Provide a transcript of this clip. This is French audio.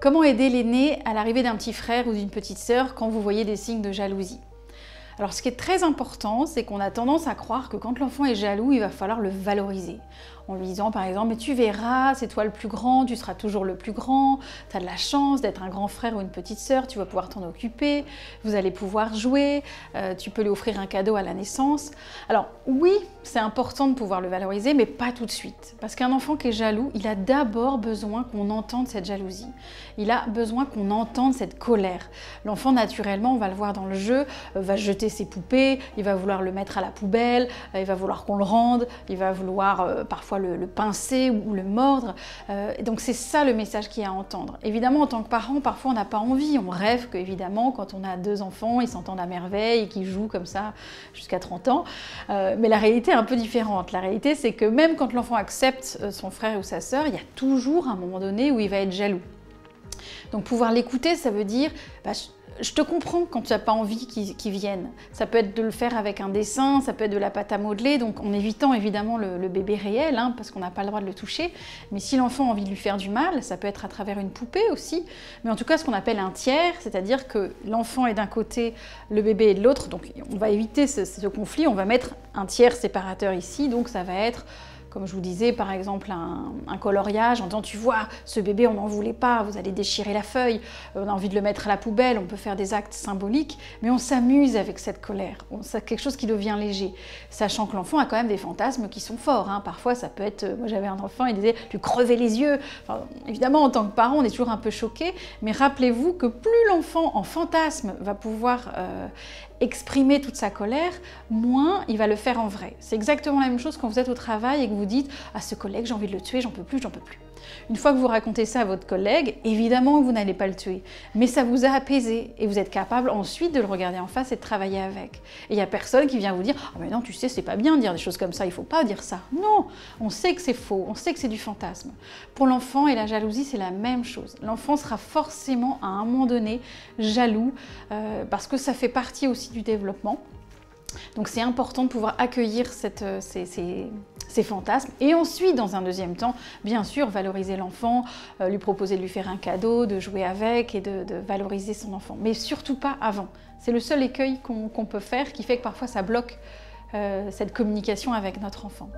Comment aider l'aîné à l'arrivée d'un petit frère ou d'une petite sœur quand vous voyez des signes de jalousie? Alors ce qui est très important, c'est qu'on a tendance à croire que quand l'enfant est jaloux, il va falloir le valoriser. En lui disant par exemple, mais tu verras, c'est toi le plus grand, tu seras toujours le plus grand, tu as de la chance d'être un grand frère ou une petite sœur, tu vas pouvoir t'en occuper, vous allez pouvoir jouer, tu peux lui offrir un cadeau à la naissance. Alors oui, c'est important de pouvoir le valoriser, mais pas tout de suite. Parce qu'un enfant qui est jaloux, il a d'abord besoin qu'on entende cette jalousie. Il a besoin qu'on entende cette colère. L'enfant, naturellement, on va le voir dans le jeu, va jeter ses poupées, il va vouloir le mettre à la poubelle, il va vouloir qu'on le rende, il va vouloir parfois le pincer ou le mordre. Donc c'est ça le message qu'il y a à entendre. Évidemment, en tant que parent, parfois on n'a pas envie. On rêve qu'évidemment, quand on a 2 enfants, ils s'entendent à merveille et qu'ils jouent comme ça jusqu'à 30 ans. Mais la réalité est un peu différente. La réalité, c'est que même quand l'enfant accepte son frère ou sa sœur, il y a toujours un moment donné où il va être jaloux. Donc pouvoir l'écouter, ça veut dire je te comprends quand tu n'as pas envie qu'ils viennent. Ça peut être de le faire avec un dessin, ça peut être de la pâte à modeler, donc en évitant évidemment le bébé réel, parce qu'on n'a pas le droit de le toucher. Mais si l'enfant a envie de lui faire du mal, ça peut être à travers une poupée aussi. Mais en tout cas, ce qu'on appelle un tiers, c'est-à-dire que l'enfant est d'un côté, le bébé est de l'autre. Donc on va éviter ce conflit, on va mettre un tiers séparateur ici, donc ça va être... Comme je vous disais, par exemple, un coloriage, en disant, tu vois, ce bébé, on n'en voulait pas, vous allez déchirer la feuille, on a envie de le mettre à la poubelle, on peut faire des actes symboliques, mais on s'amuse avec cette colère, c'est quelque chose qui devient léger, sachant que l'enfant a quand même des fantasmes qui sont forts. Parfois, ça peut être, moi j'avais un enfant, il disait, tu crevais les yeux. Enfin, évidemment, en tant que parent, on est toujours un peu choqué, mais rappelez-vous que plus l'enfant en fantasme va pouvoir exprimer toute sa colère, moins il va le faire en vrai. C'est exactement la même chose quand vous êtes au travail et que vous dites « Ah, ce collègue, j'ai envie de le tuer, j'en peux plus, j'en peux plus ». Une fois que vous racontez ça à votre collègue, évidemment que vous n'allez pas le tuer, mais ça vous a apaisé et vous êtes capable ensuite de le regarder en face et de travailler avec. Et il n'y a personne qui vient vous dire « Ah mais non, tu sais, c'est pas bien de dire des choses comme ça, il ne faut pas dire ça ». Non, on sait que c'est faux, on sait que c'est du fantasme. Pour l'enfant et la jalousie, c'est la même chose. L'enfant sera forcément à un moment donné jaloux parce que ça fait partie aussi du développement. Donc c'est important de pouvoir accueillir ces fantasmes et ensuite, dans un deuxième temps, bien sûr, valoriser l'enfant, lui proposer de lui faire un cadeau, de jouer avec et de valoriser son enfant. Mais surtout pas avant. C'est le seul écueil qu'on peut faire qui fait que parfois ça bloque cette communication avec notre enfant.